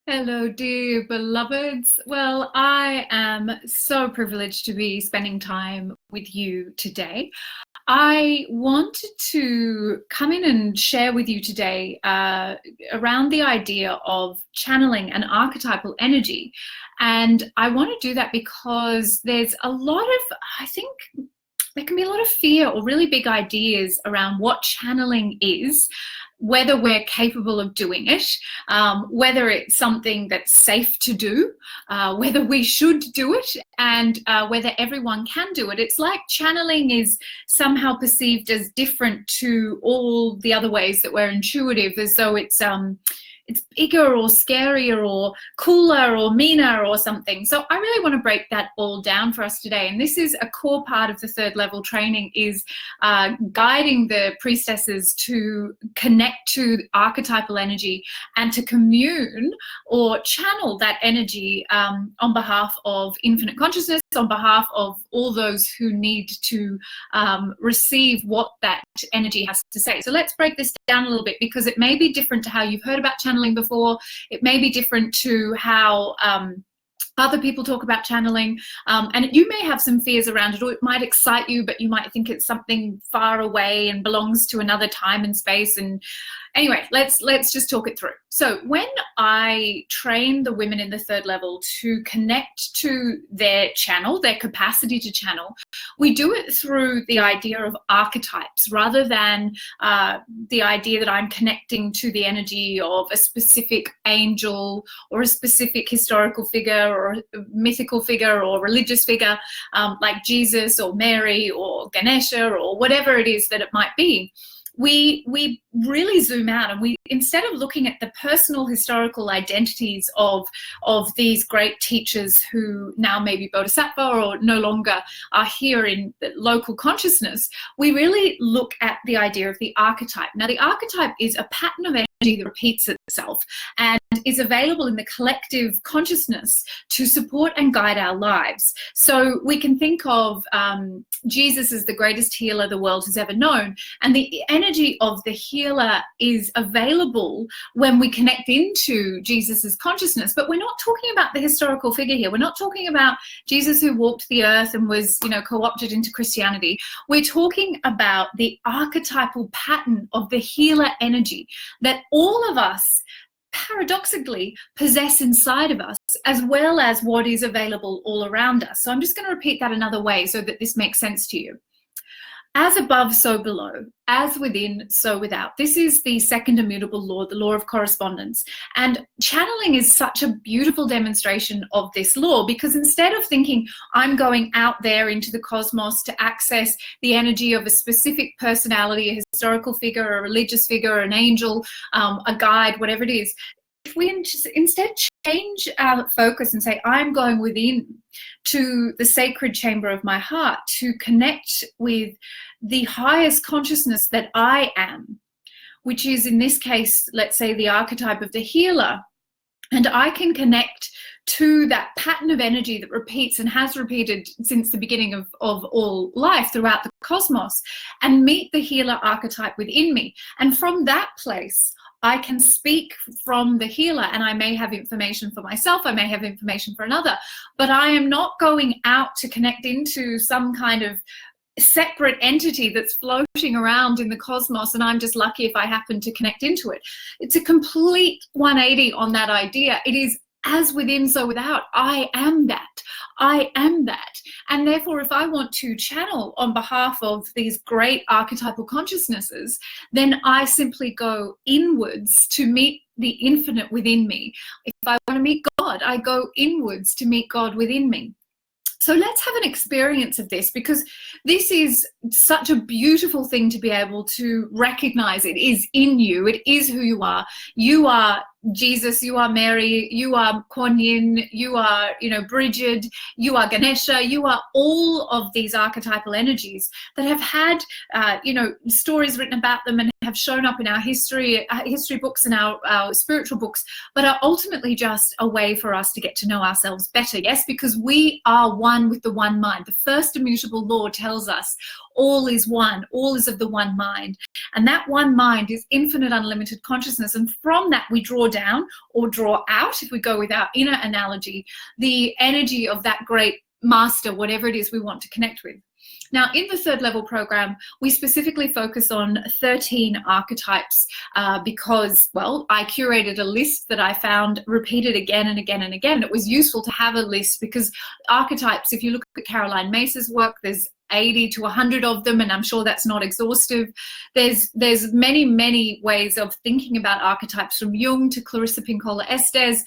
Hello, dear beloveds. Well, I am so privileged to be spending time with you today. I wanted to come in and share with you today around the idea of channeling an archetypal energy. And I want to do that because there's a lot of, I think, there can be a lot of fear or really big ideas around what channeling is, whether we're capable of doing it, whether it's something that's safe to do, whether we should do it, and whether everyone can do it. It's like channeling is somehow perceived as different to all the other ways that we're intuitive, as though it's bigger or scarier or cooler or meaner or something. So I really want to break that all down for us today. And this is a core part of the third level training, is guiding the priestesses to connect to archetypal energy and to commune or channel that energy on behalf of infinite consciousness, on behalf of all those who need to receive what that energy has to say. So let's break this down a little bit, because it may be different to how you've heard about channeling before. It may be different to how other people talk about channeling, and you may have some fears around it, or it might excite you, but you might think it's something far away and belongs to another time and space. And anyway, let's just talk it through. So when I train the women in the third level to connect to their channel, their capacity to channel, we do it through the idea of archetypes, rather than the idea that I'm connecting to the energy of a specific angel or a specific historical figure or a mythical figure or religious figure, like Jesus or Mary or Ganesha or whatever it is that it might be. We really zoom out, and we, instead of looking at the personal historical identities of these great teachers who now may be bodhisattva or no longer are here in the local consciousness, we really look at the idea of the archetype. Now, the archetype is a pattern of energy that repeats itself and is available in the collective consciousness to support and guide our lives. So we can think of Jesus as the greatest healer the world has ever known, and the energy of the healer is available when we connect into Jesus's consciousness. But we're not talking about the historical figure here. We're not talking about Jesus who walked the earth and was, co-opted into Christianity. We're talking about the archetypal pattern of the healer energy that all of us paradoxically possess inside of us, as well as what is available all around us. So I'm just going to repeat that another way so that this makes sense to you. As above, so below. As within, so without. This is the second immutable law, the law of correspondence. And channeling is such a beautiful demonstration of this law, because instead of thinking I'm going out there into the cosmos to access the energy of a specific personality, a historical figure, a religious figure, an angel, a guide, whatever it is, if we instead change our focus and say, I'm going within to the sacred chamber of my heart to connect with the highest consciousness that I am, which is in this case, let's say, the archetype of the healer, and I can connect to that pattern of energy that repeats and has repeated since the beginning of all life throughout the cosmos, and meet the healer archetype within me. And from that place, I can speak from the healer, and I may have information for myself, I may have information for another, but I am not going out to connect into some kind of separate entity that's floating around in the cosmos, and I'm just lucky if I happen to connect into it. It's a complete 180 on that idea. It is as within, so without. I am that. I am that. And therefore, if I want to channel on behalf of these great archetypal consciousnesses, then I simply go inwards to meet the infinite within me. If I want to meet God, I go inwards to meet God within me. So let's have an experience of this, because this is such a beautiful thing to be able to recognize. It is in you. It is who you are. You are Jesus, you are Mary, you are Kuan Yin, you are, Bridget, you are Ganesha, you are all of these archetypal energies that have had, stories written about them and have shown up in our history books and our spiritual books, but are ultimately just a way for us to get to know ourselves better. Yes, because we are one with the one mind. The first immutable law tells us all is one, all is of the one mind. And that one mind is infinite, unlimited consciousness. And from that, we draw down or draw out, if we go with our inner analogy, the energy of that great master, whatever it is we want to connect with. Now, in the third level program, we specifically focus on 13 archetypes because, well, I curated a list that I found repeated again and again and again. It was useful to have a list because archetypes, if you look at Caroline Mace's work, there's 80 to 100 of them, and I'm sure that's not exhaustive. There's many ways of thinking about archetypes, from Jung to Clarissa Pinkola Estes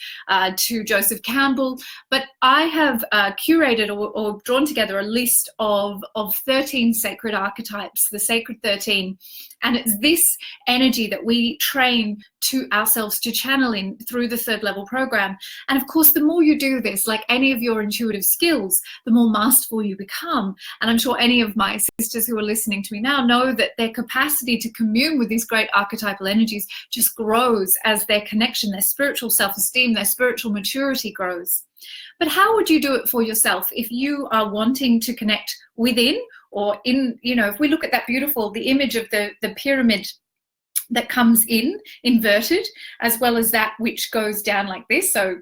to Joseph Campbell. But I have curated or drawn together a list of 13 sacred archetypes, the sacred 13. And it's this energy that we train to ourselves to channel in through the third level program. And of course, the more you do this, like any of your intuitive skills, the more masterful you become. And I'm sure any of my sisters who are listening to me now know that their capacity to commune with these great archetypal energies just grows as their connection, their spiritual self-esteem, their spiritual maturity grows. But how would you do it for yourself if you are wanting to connect within or in, if we look at that beautiful, the image of the pyramid that comes in inverted, as well as that which goes down like this. So,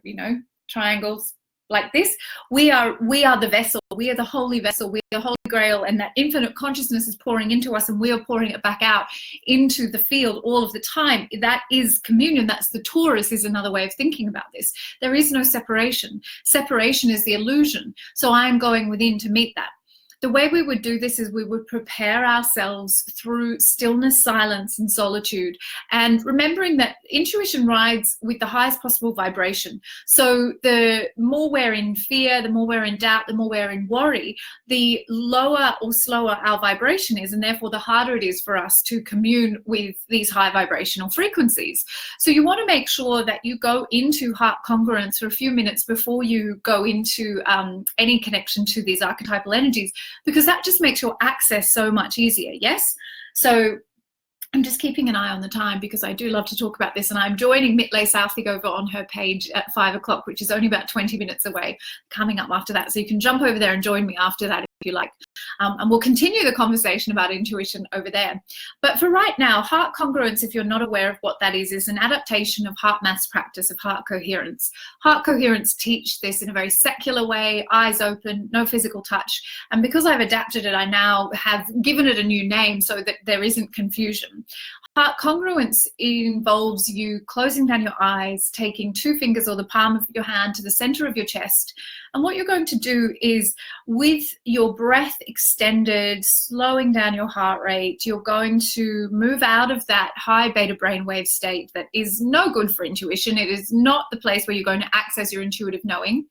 triangles like this. We are the vessel. We are the holy vessel. We are the Holy Grail, and that infinite consciousness is pouring into us, and we are pouring it back out into the field all of the time. That is communion. That's the torus, is another way of thinking about this. There is no separation. Separation is the illusion. So I am going within to meet that. The way we would do this is we would prepare ourselves through stillness, silence, and solitude, and remembering that intuition rides with the highest possible vibration. So the more we're in fear, the more we're in doubt, the more we're in worry, the lower or slower our vibration is, and therefore the harder it is for us to commune with these high vibrational frequencies. So you want to make sure that you go into heart congruence for a few minutes before you go into any connection to these archetypal energies, because that just makes your access so much easier. Yes. So I'm just keeping an eye on the time because I do love to talk about this, and I'm joining Mitlay Southig over on her page at 5 o'clock, which is only about 20 minutes away, coming up after that. So you can jump over there and join me after that if you like. And we'll continue the conversation about intuition over there. But for right now, heart congruence, if you're not aware of what that is an adaptation of heart maths practice of heart coherence. Heart coherence teach this in a very secular way, eyes open, no physical touch. And because I've adapted it, I now have given it a new name so that there isn't confusion. Heart congruence involves you closing down your eyes, taking 2 fingers or the palm of your hand to the center of your chest. And what you're going to do is, with your breath extended, slowing down your heart rate, you're going to move out of that high beta brainwave state that is no good for intuition. It is not the place where you're going to access your intuitive knowing.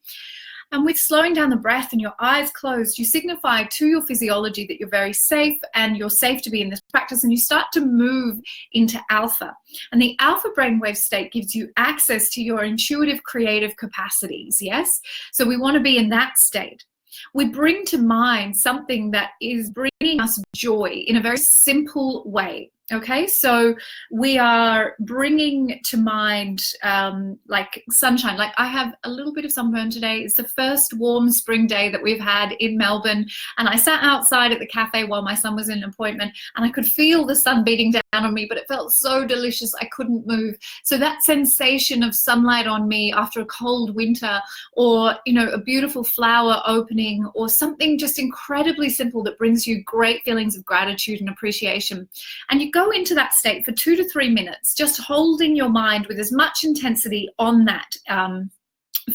And with slowing down the breath and your eyes closed, you signify to your physiology that you're very safe and you're safe to be in this practice, and you start to move into alpha. And the alpha brainwave state gives you access to your intuitive creative capacities, yes? So we want to be in that state. We bring to mind something that is bringing us joy in a very simple way. Okay, so we are bringing to mind like sunshine. Like I have a little bit of sunburn today. It's the first warm spring day that we've had in Melbourne. And I sat outside at the cafe while my son was in an appointment, and I could feel the sun beating down on me, but it felt so delicious I couldn't move. So that sensation of sunlight on me after a cold winter, or a beautiful flower opening, or something just incredibly simple that brings you great feelings of gratitude and appreciation. And you go into that state for 2 to 3 minutes, just holding your mind with as much intensity on that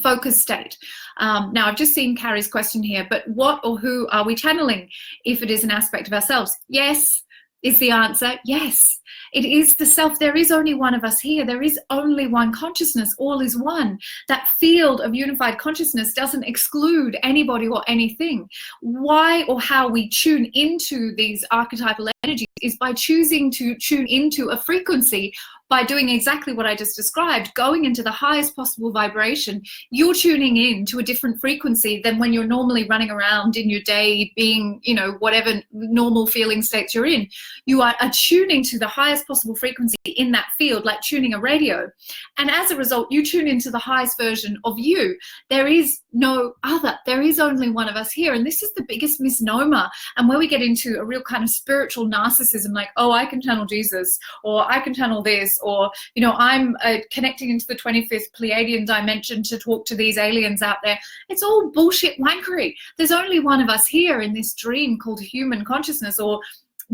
focus state. Now, I've just seen Carrie's question here, but what or who are we channeling if it is an aspect of ourselves? Yes, is the answer. Yes, it is the self. There is only one of us here. There is only one consciousness. All is one. That field of unified consciousness doesn't exclude anybody or anything. Why or how we tune into these archetypal energies is by choosing to tune into a frequency. By doing exactly what I just described, going into the highest possible vibration, you're tuning in to a different frequency than when you're normally running around in your day being, whatever normal feeling states you're in. You are attuning to the highest possible frequency in that field, like tuning a radio. And as a result, you tune into the highest version of you. There is no other. There is only one of us here. And this is the biggest misnomer. And where we get into a real kind of spiritual narcissism, like, oh, I can channel Jesus, or I can channel this, or, I'm connecting into the 25th Pleiadian dimension to talk to these aliens out there. It's all bullshit wankery. There's only one of us here in this dream called human consciousness, or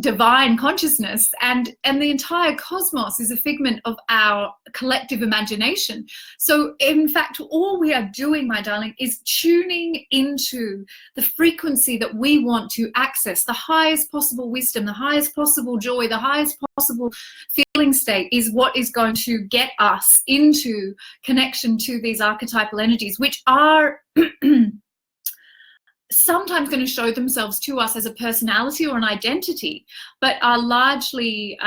divine consciousness, and the entire cosmos is a figment of our collective imagination. So in fact, all we are doing, my darling, is tuning into the frequency that we want to access. The highest possible wisdom, the highest possible joy, the highest possible feeling state is what is going to get us into connection to these archetypal energies, which are sometimes going to show themselves to us as a personality or an identity, but are largely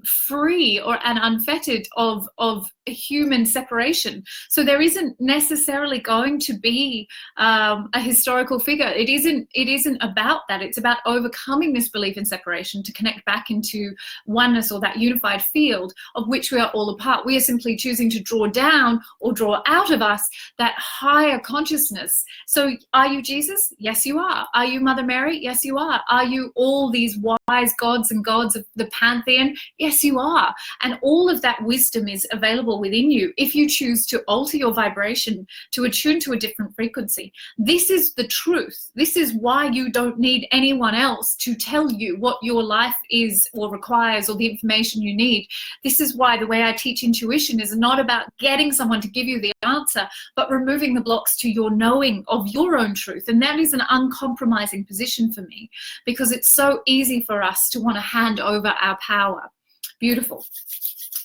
free and unfettered of human separation. So there isn't necessarily going to be a historical figure. It isn't about that. It's about overcoming this belief in separation to connect back into oneness, or that unified field of which we are all a part. We are simply choosing to draw down or draw out of us that higher consciousness. So are you Jesus? Yes, you are. Are you Mother Mary? Yes, you are. Are you all these wise gods and gods of the pantheon? Yes, you are. And all of that wisdom is available within you if you choose to alter your vibration to attune to a different frequency. This is the truth. This is why you don't need anyone else to tell you what your life is or requires, or the information you need. This is why the way I teach intuition is not about getting someone to give you the answer, but removing the blocks to your knowing of your own truth. And that is an uncompromising position for me, because it's so easy for us to want to hand over our power. Beautiful.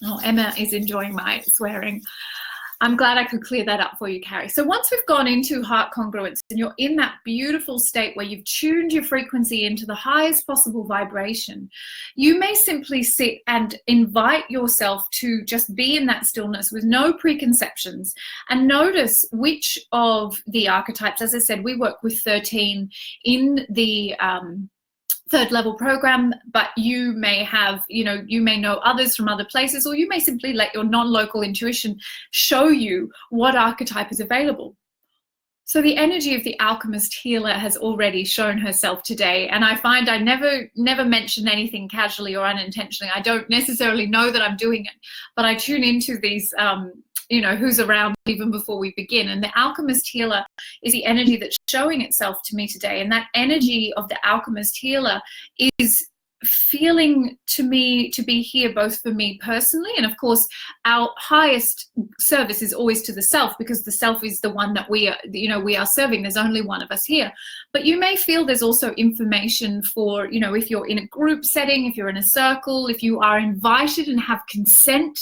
Oh, Emma is enjoying my swearing. I'm glad I could clear that up for you, Carrie. So once we've gone into heart congruence and you're in that beautiful state where you've tuned your frequency into the highest possible vibration, you may simply sit and invite yourself to just be in that stillness with no preconceptions, and notice which of the archetypes. As I said, we work with 13 in the third level program, but you may have, you may know others from other places, or you may simply let your non-local intuition show you what archetype is available. So the energy of the alchemist healer has already shown herself today, and I find I never mention anything casually or unintentionally. I don't necessarily know that I'm doing it, but I tune into these who's around even before we begin. And the alchemist healer is the energy that's showing itself to me today. And that energy of the alchemist healer is feeling to me to be here both for me personally, and of course our highest service is always to the self, because the self is the one that we are serving. There's only one of us here. But you may feel there's also information for, if you're in a group setting, if you're in a circle, if you are invited and have consent,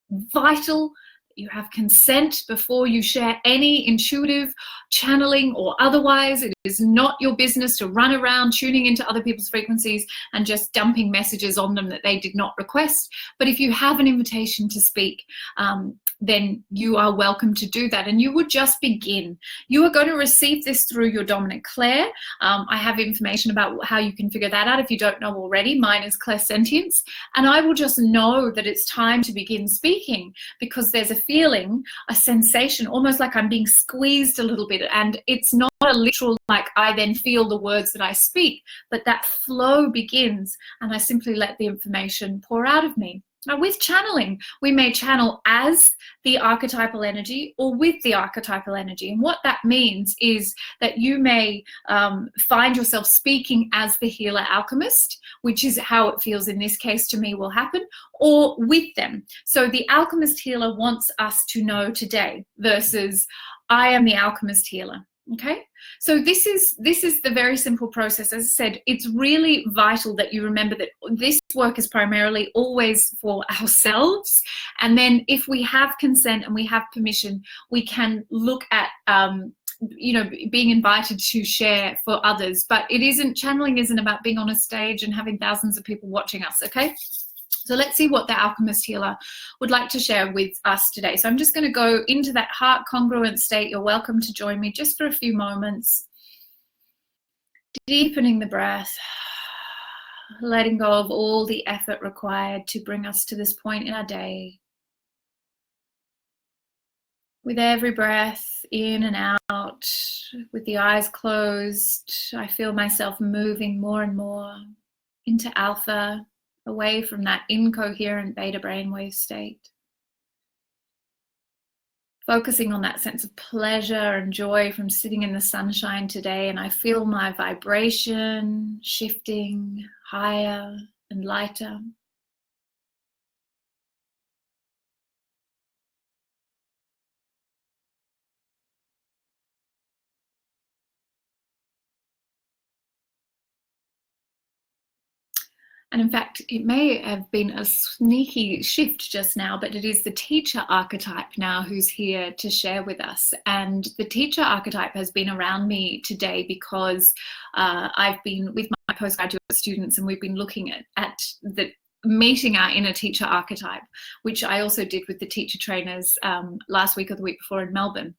vital. You have consent before you share any intuitive channeling or otherwise. It is not your business to run around tuning into other people's frequencies and just dumping messages on them that they did not request. But if you have an invitation to speak, then you are welcome to do that. And you would just begin. You are going to receive this through your dominant Claire. I have information about how you can figure that out if you don't know already. Mine is clairsentience. And I will just know that it's time to begin speaking, because there's a feeling, a sensation, almost like I'm being squeezed a little bit. And it's not a literal, like I then feel the words that I speak, but that flow begins and I simply let the information pour out of me. Now, with channeling, we may channel as the archetypal energy or with the archetypal energy. And what that means is that you may find yourself speaking as the healer alchemist, which is how it feels in this case to me will happen, or with them. So the alchemist healer wants us to know today versus I am the alchemist healer. Okay, so this is the very simple process. As I said, it's really vital that you remember that this work is primarily always for ourselves, and then if we have consent and we have permission, we can look at being invited to share for others. But channeling isn't about being on a stage and having thousands of people watching us, okay? So let's see what the alchemist healer would like to share with us today. So I'm just going to go into that heart congruent state. You're welcome to join me just for a few moments. Deepening the breath, letting go of all the effort required to bring us to this point in our day. With every breath in and out, with the eyes closed, I feel myself moving more and more into alpha, away from that incoherent beta brainwave state. Focusing on that sense of pleasure and joy from sitting in the sunshine today, and I feel my vibration shifting higher and lighter. And in fact, it may have been a sneaky shift just now, but it is the teacher archetype now who's here to share with us. And the teacher archetype has been around me today because I've been with my postgraduate students, and we've been looking at the meeting our inner teacher archetype, which I also did with the teacher trainers last week or the week before in Melbourne.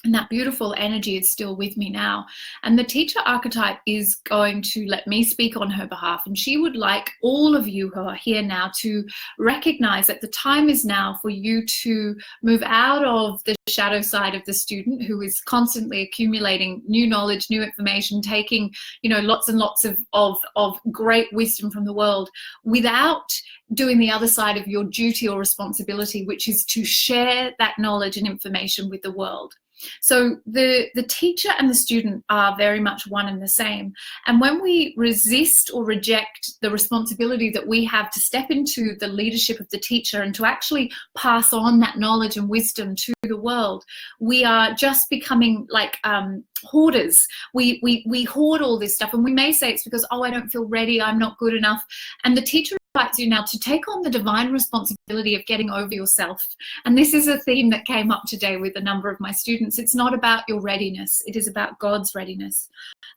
And that beautiful energy is still with me now. And the teacher archetype is going to let me speak on her behalf. And she would like all of you who are here now to recognize that the time is now for you to move out of the shadow side of the student who is constantly accumulating new knowledge, new information, taking, lots and lots of great wisdom from the world without doing the other side of your duty or responsibility, which is to share that knowledge and information with the world. So the teacher and the student are very much one and the same. And when we resist or reject the responsibility that we have to step into the leadership of the teacher and to actually pass on that knowledge and wisdom to the world, we are just becoming like hoarders. We hoard all this stuff, and we may say it's because, I don't feel ready, I'm not good enough. And the teacher invites you now to take on the divine responsibility of getting over yourself. And this is a theme that came up today with a number of my students. It's not about your readiness, it is about God's readiness.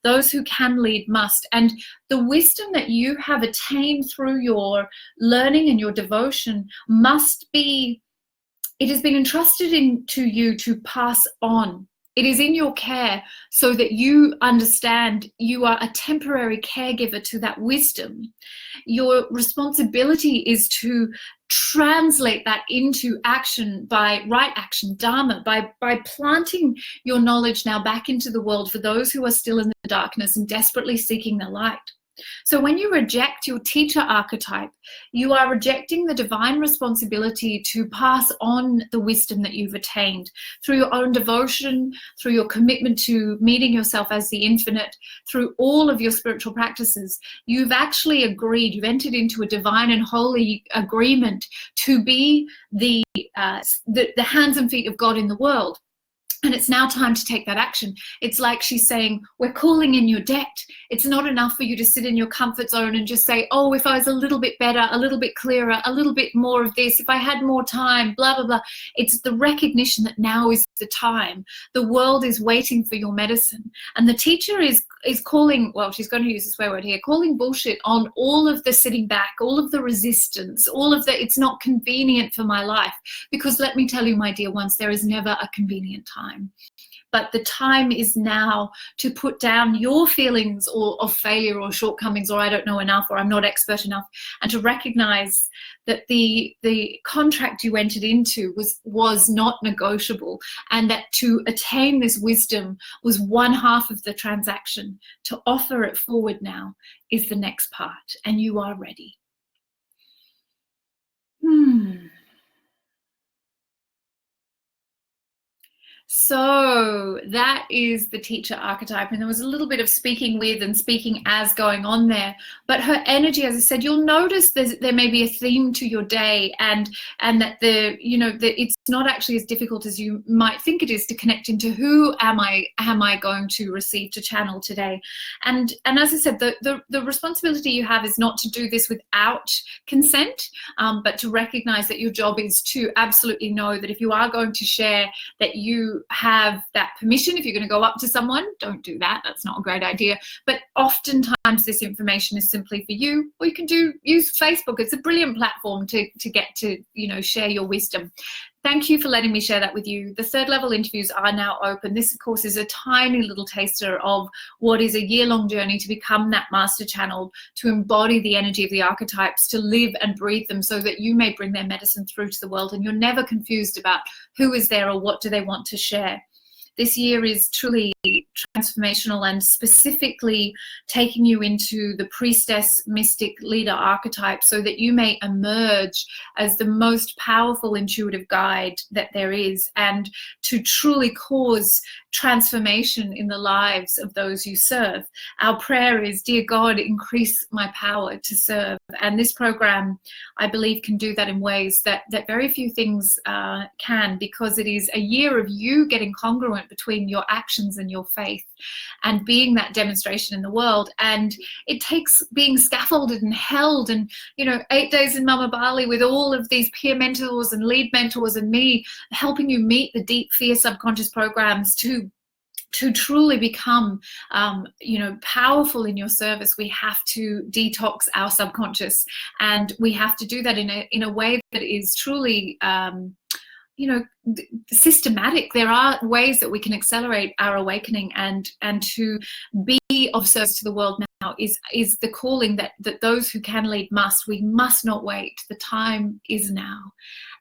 Those who can lead must. And the wisdom that you have attained through your learning and your devotion it has been entrusted to you to pass on. It is in your care so that you understand you are a temporary caregiver to that wisdom. Your responsibility is to translate that into action by right action, dharma, by planting your knowledge now back into the world for those who are still in the darkness and desperately seeking the light. So when you reject your teacher archetype, you are rejecting the divine responsibility to pass on the wisdom that you've attained through your own devotion, through your commitment to meeting yourself as the infinite, through all of your spiritual practices. You've actually agreed, you've entered into a divine and holy agreement to be the hands and feet of God in the world. And it's now time to take that action. It's like she's saying, we're calling in your debt. It's not enough for you to sit in your comfort zone and just say, if I was a little bit better, a little bit clearer, a little bit more of this, if I had more time, blah, blah, blah. It's the recognition that now is the time. The world is waiting for your medicine. And the teacher is calling, she's going to use a swear word here, calling bullshit on all of the sitting back, all of the resistance, all of the, it's not convenient for my life. Because let me tell you, my dear ones, there is never a convenient time. But the time is now to put down your feelings of failure or shortcomings, or I don't know enough, or I'm not expert enough, and to recognize that the contract you entered into was not negotiable, and that to attain this wisdom was one half of the transaction. To offer it forward now is the next part, and you are ready. So that is the teacher archetype, and there was a little bit of speaking with and speaking as going on there, but her energy, as I said, you'll notice there may be a theme to your day, and that it's not actually as difficult as you might think it is to connect into who am I going to receive to channel today. And as I said, the responsibility you have is not to do this without consent, but to recognize that your job is to absolutely know that if you are going to share, that you you have that permission. If you're going to go up to someone, don't do that. That's not a great idea. But oftentimes this information is simply for you, or you can use Facebook. It's a brilliant platform to get to, share your wisdom. Thank you for letting me share that with you. The third level interviews are now open. This, of course, is a tiny little taster of what is a year-long journey to become that master channel, to embody the energy of the archetypes, to live and breathe them so that you may bring their medicine through to the world and you're never confused about who is there or what do they want to share. This year is truly transformational and specifically taking you into the priestess, mystic, leader archetype so that you may emerge as the most powerful intuitive guide that there is, and to truly cause transformation in the lives of those you serve. Our prayer is, dear God, increase my power to serve. And this program, I believe, can do that in ways that very few things can, because it is a year of you getting congruent between your actions and your faith and being that demonstration in the world. And it takes being scaffolded and held and 8 days in Mama Bali with all of these peer mentors and lead mentors and me helping you meet the deep fear subconscious programs to truly become powerful in your service. We have to detox our subconscious, and we have to do that in a way that is truly systematic. There are ways that we can accelerate our awakening, and to be of service to the world now is the calling that those who can lead must. We must not wait. The time is now.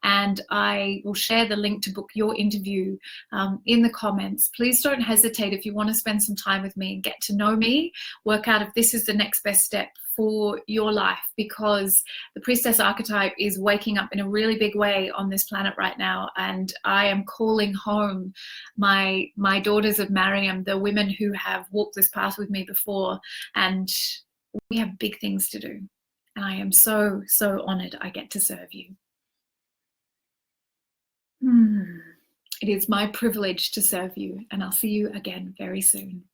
And I will share the link to book your interview in the comments. Please don't hesitate if you want to spend some time with me and get to know me, work out if this is the next best step for your life, because the priestess archetype is waking up in a really big way on this planet right now. And I am calling home my daughters of Mariam, the women who have walked this path with me before, and we have big things to do. And I am so, so honored I get to serve you. It is my privilege to serve you, and I'll see you again very soon.